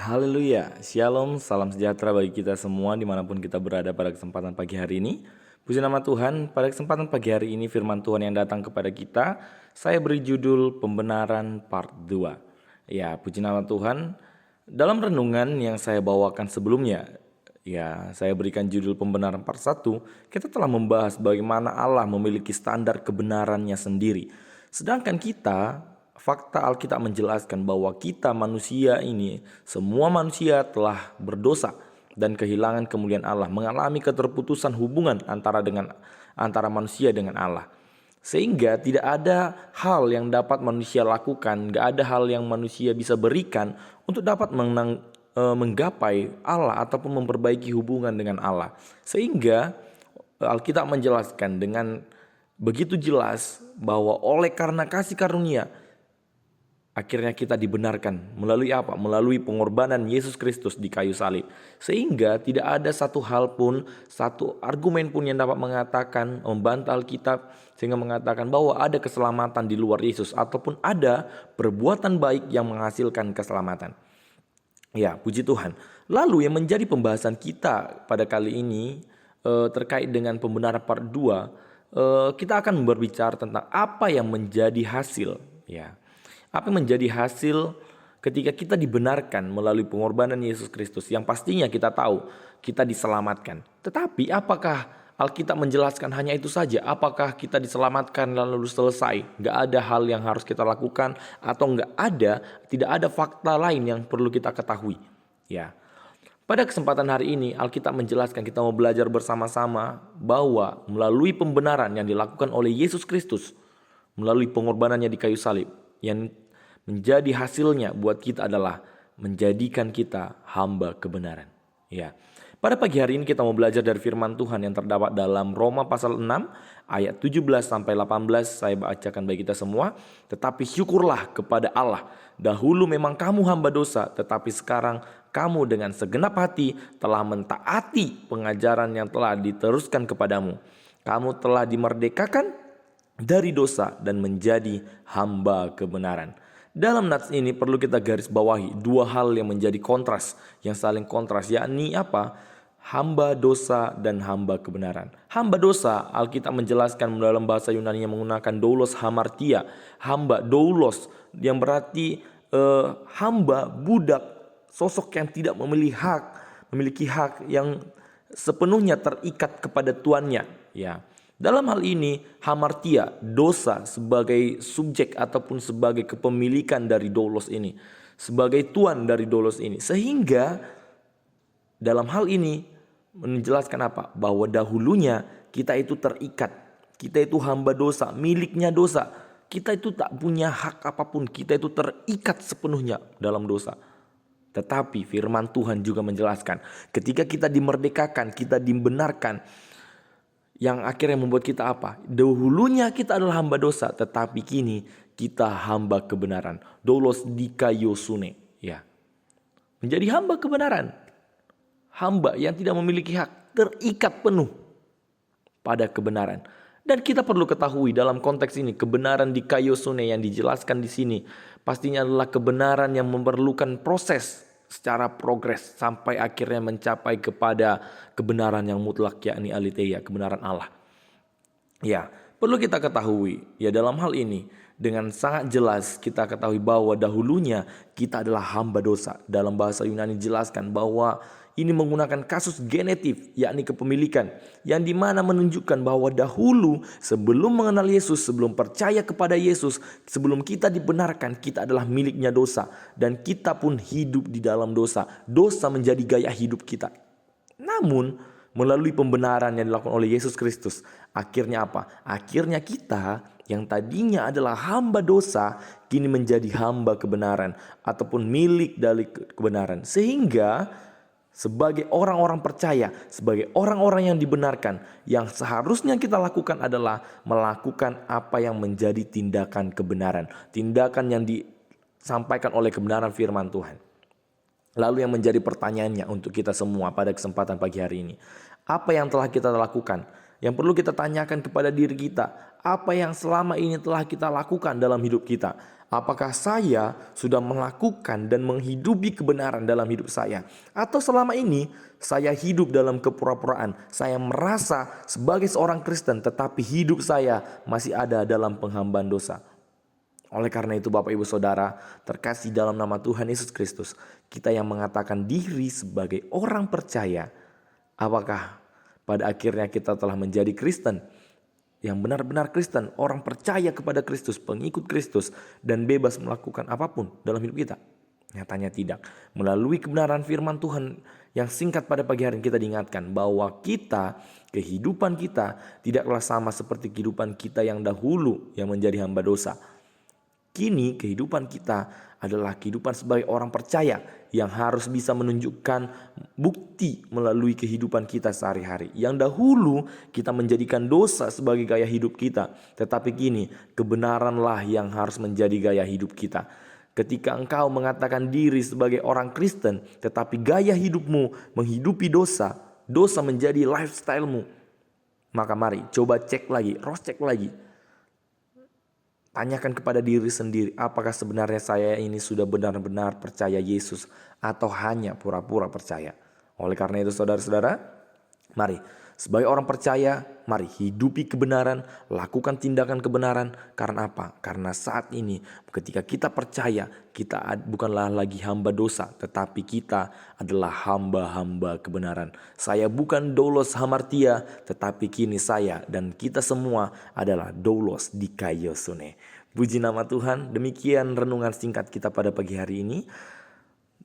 Haleluya, Shalom, salam sejahtera bagi kita semua dimanapun kita berada pada kesempatan pagi hari ini. Puji nama Tuhan, pada kesempatan pagi hari ini firman Tuhan yang datang kepada kita, saya beri judul Pembenaran Part 2. Ya, puji nama Tuhan, dalam renungan yang saya bawakan sebelumnya, saya berikan judul Pembenaran Part 1, kita telah membahas bagaimana Allah memiliki standar kebenarannya sendiri. Sedangkan kita, fakta Alkitab menjelaskan bahwa kita manusia ini, semua manusia telah berdosa dan kehilangan kemuliaan Allah, mengalami keterputusan hubungan antara manusia dengan Allah. Sehingga tidak ada hal yang dapat manusia lakukan, gak ada hal yang manusia bisa berikan untuk dapat menggapai Allah ataupun memperbaiki hubungan dengan Allah. Sehingga Alkitab menjelaskan dengan begitu jelas bahwa oleh karena kasih karunia, akhirnya kita dibenarkan melalui apa? Melalui pengorbanan Yesus Kristus di kayu salib. Sehingga tidak ada satu hal pun, satu argumen pun yang dapat membantah Alkitab sehingga mengatakan bahwa ada keselamatan di luar Yesus ataupun ada perbuatan baik yang menghasilkan keselamatan. Ya, puji Tuhan. Lalu yang menjadi pembahasan kita pada kali ini terkait dengan pembenaran part 2, kita akan berbicara tentang apa yang menjadi hasil, ya. Apa yang menjadi hasil ketika kita dibenarkan melalui pengorbanan Yesus Kristus, yang pastinya kita tahu kita diselamatkan. Tetapi apakah Alkitab menjelaskan hanya itu saja? Apakah kita diselamatkan lalu selesai? Gak ada hal yang harus kita lakukan atau tidak ada fakta lain yang perlu kita ketahui. Ya. Pada kesempatan hari ini Alkitab menjelaskan, kita mau belajar bersama-sama bahwa melalui pembenaran yang dilakukan oleh Yesus Kristus melalui pengorbanannya di kayu salib, yang menjadi hasilnya buat kita adalah menjadikan kita hamba kebenaran. Ya. Pada pagi hari ini kita mau belajar dari firman Tuhan yang terdapat dalam Roma pasal 6 ayat 17 sampai 18. Saya bacakan bagi kita semua. Tetapi syukurlah kepada Allah, dahulu memang kamu hamba dosa, tetapi sekarang kamu dengan segenap hati telah mentaati pengajaran yang telah diteruskan kepadamu. Kamu telah dimerdekakan dari dosa dan menjadi hamba kebenaran. Dalam nats ini perlu kita garis bawahi dua hal yang menjadi kontras, yang saling kontras, yakni apa? Hamba dosa dan hamba kebenaran. Hamba dosa, Alkitab menjelaskan dalam bahasa Yunani yang menggunakan doulos hamartia. Hamba, doulos, yang berarti hamba, budak, sosok yang tidak memiliki hak yang sepenuhnya terikat kepada tuannya. Ya. Dalam hal ini, hamartia, dosa sebagai subjek ataupun sebagai kepemilikan dari doulos ini, sebagai tuan dari doulos ini. Sehingga dalam hal ini menjelaskan apa? Bahwa dahulunya kita itu terikat, kita itu hamba dosa, miliknya dosa. Kita itu tak punya hak apapun, kita itu terikat sepenuhnya dalam dosa. Tetapi firman Tuhan juga menjelaskan, ketika kita dimerdekakan, kita dibenarkan, yang akhirnya membuat kita apa? Dahulunya kita adalah hamba dosa, tetapi kini kita hamba kebenaran. Doulos dikaiosune, ya. Menjadi hamba kebenaran. Hamba yang tidak memiliki hak, terikat penuh pada kebenaran. Dan kita perlu ketahui dalam konteks ini, kebenaran dikaiosune yang dijelaskan di sini pastinya adalah kebenaran yang memerlukan proses secara progres sampai akhirnya mencapai kepada kebenaran yang mutlak, yakni aletheia, kebenaran Allah. Ya, perlu kita ketahui ya, dalam hal ini dengan sangat jelas kita ketahui bahwa dahulunya kita adalah hamba dosa. Dalam bahasa Yunani dijelaskan bahwa ini menggunakan kasus genetif, yakni kepemilikan, yang dimana menunjukkan bahwa dahulu sebelum mengenal Yesus, sebelum percaya kepada Yesus, sebelum kita dibenarkan, kita adalah miliknya dosa. Dan kita pun hidup di dalam dosa. Dosa menjadi gaya hidup kita. Namun melalui pembenaran yang dilakukan oleh Yesus Kristus, akhirnya apa? Akhirnya kita yang tadinya adalah hamba dosa, kini menjadi hamba kebenaran ataupun milik dari kebenaran. Sehingga sebagai orang-orang percaya, sebagai orang-orang yang dibenarkan, yang seharusnya kita lakukan adalah melakukan apa yang menjadi tindakan kebenaran. Tindakan yang disampaikan oleh kebenaran firman Tuhan. Lalu yang menjadi pertanyaannya untuk kita semua pada kesempatan pagi hari ini, apa yang telah kita lakukan? Yang perlu kita tanyakan kepada diri kita, Apa yang selama ini telah kita lakukan dalam hidup kita? Apakah saya sudah melakukan dan menghidupi kebenaran dalam hidup saya? Atau selama ini saya hidup dalam kepura-puraan? Saya merasa sebagai seorang Kristen tetapi hidup saya masih ada dalam penghambaan dosa. Oleh karena itu Bapak Ibu Saudara terkasih dalam nama Tuhan Yesus Kristus, kita yang mengatakan diri sebagai orang percaya, apakah pada akhirnya kita telah menjadi Kristen? Yang benar-benar Kristen, orang percaya kepada Kristus, pengikut Kristus, dan bebas melakukan apapun dalam hidup kita? Nyatanya tidak. Melalui kebenaran firman Tuhan yang singkat pada pagi hari ini kita diingatkan bahwa kehidupan kita tidaklah sama seperti kehidupan kita yang dahulu yang menjadi hamba dosa. Kini kehidupan kita adalah kehidupan sebagai orang percaya yang harus bisa menunjukkan bukti melalui kehidupan kita sehari-hari. Yang dahulu kita menjadikan dosa sebagai gaya hidup kita, tetapi kini kebenaranlah yang harus menjadi gaya hidup kita. Ketika engkau mengatakan diri sebagai orang Kristen, tetapi gaya hidupmu menghidupi dosa, dosa menjadi lifestylemu, maka mari coba cek lagi, cross cek lagi. Tanyakan kepada diri sendiri, apakah sebenarnya saya ini sudah benar-benar percaya Yesus atau hanya pura-pura percaya. Oleh karena itu saudara-saudara, mari sebagai orang percaya, mari hidupi kebenaran, lakukan tindakan kebenaran. Karena apa? Karena saat ini ketika kita percaya, kita bukanlah lagi hamba dosa, tetapi kita adalah hamba-hamba kebenaran. Saya bukan doulos hamartia, tetapi kini saya dan kita semua adalah doulos dikaiosune. Puji nama Tuhan. Demikian renungan singkat kita pada pagi hari ini.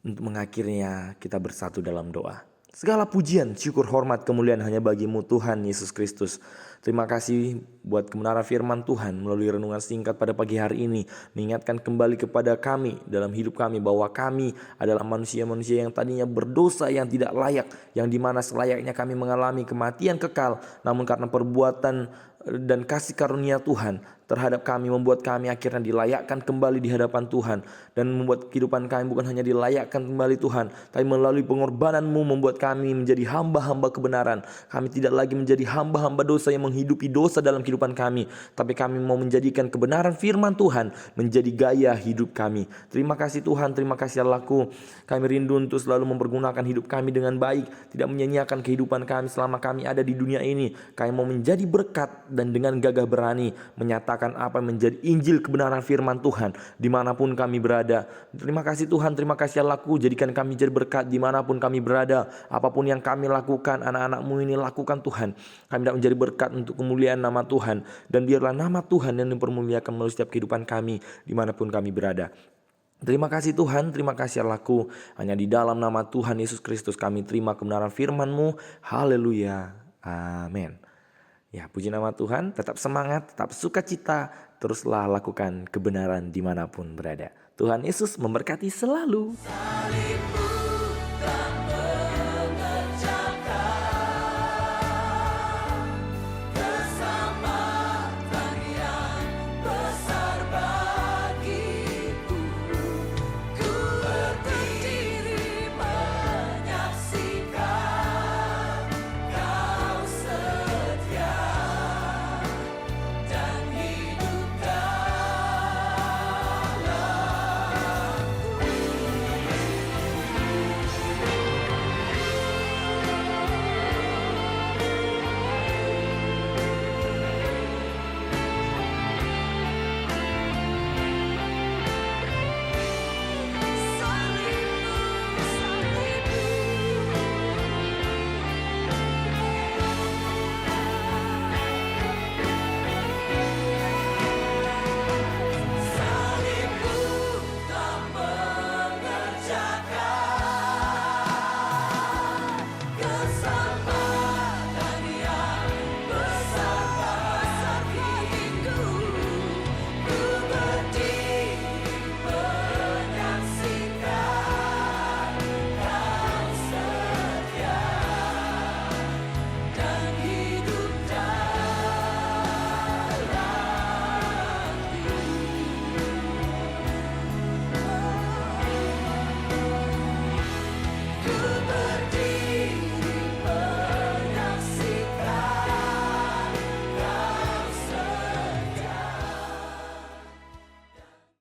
Untuk mengakhirinya kita bersatu dalam doa. Segala pujian, syukur, hormat, kemuliaan hanya bagimu Tuhan Yesus Kristus. Terima kasih buat kebenaran firman Tuhan melalui renungan singkat pada pagi hari ini. Mengingatkan kembali kepada kami dalam hidup kami bahwa kami adalah manusia-manusia yang tadinya berdosa yang tidak layak. Yang dimana selayaknya kami mengalami kematian kekal. Namun karena perbuatan dan kasih karunia Tuhan terhadap kami membuat kami akhirnya dilayakkan kembali di hadapan Tuhan. Dan membuat kehidupan kami bukan hanya dilayakkan kembali Tuhan, tapi melalui pengorbananmu membuat kami menjadi hamba-hamba kebenaran. Kami tidak lagi menjadi hamba-hamba dosa yang menghidupi dosa dalam kehidupan kami, tapi kami mau menjadikan kebenaran firman Tuhan menjadi gaya hidup kami. Terima kasih Tuhan, terima kasih Allahku. Kami rindu untuk selalu mempergunakan hidup kami dengan baik, tidak menyia-nyiakan kehidupan kami selama kami ada di dunia ini. Kami mau menjadi berkat dan dengan gagah berani menyatakan apa yang menjadi Injil kebenaran firman Tuhan dimanapun kami berada. Terima kasih Tuhan, terima kasih Allahku. Jadikan kami jadi berkat dimanapun kami berada. Apapun yang kami lakukan, anak-anakmu ini lakukan Tuhan. Kami tidak menjadi berkat untuk kemuliaan nama Tuhan. Dan biarlah nama Tuhan yang dipermuliakan melalui setiap kehidupan kami dimanapun kami berada. Terima kasih Tuhan, terima kasih Allahku. Hanya di dalam nama Tuhan Yesus Kristus kami terima kebenaran firman-Mu. Haleluya, amin. Ya, puji nama Tuhan, tetap semangat, tetap sukacita, teruslah lakukan kebenaran dimanapun berada. Tuhan Yesus memberkati selalu. Salibku.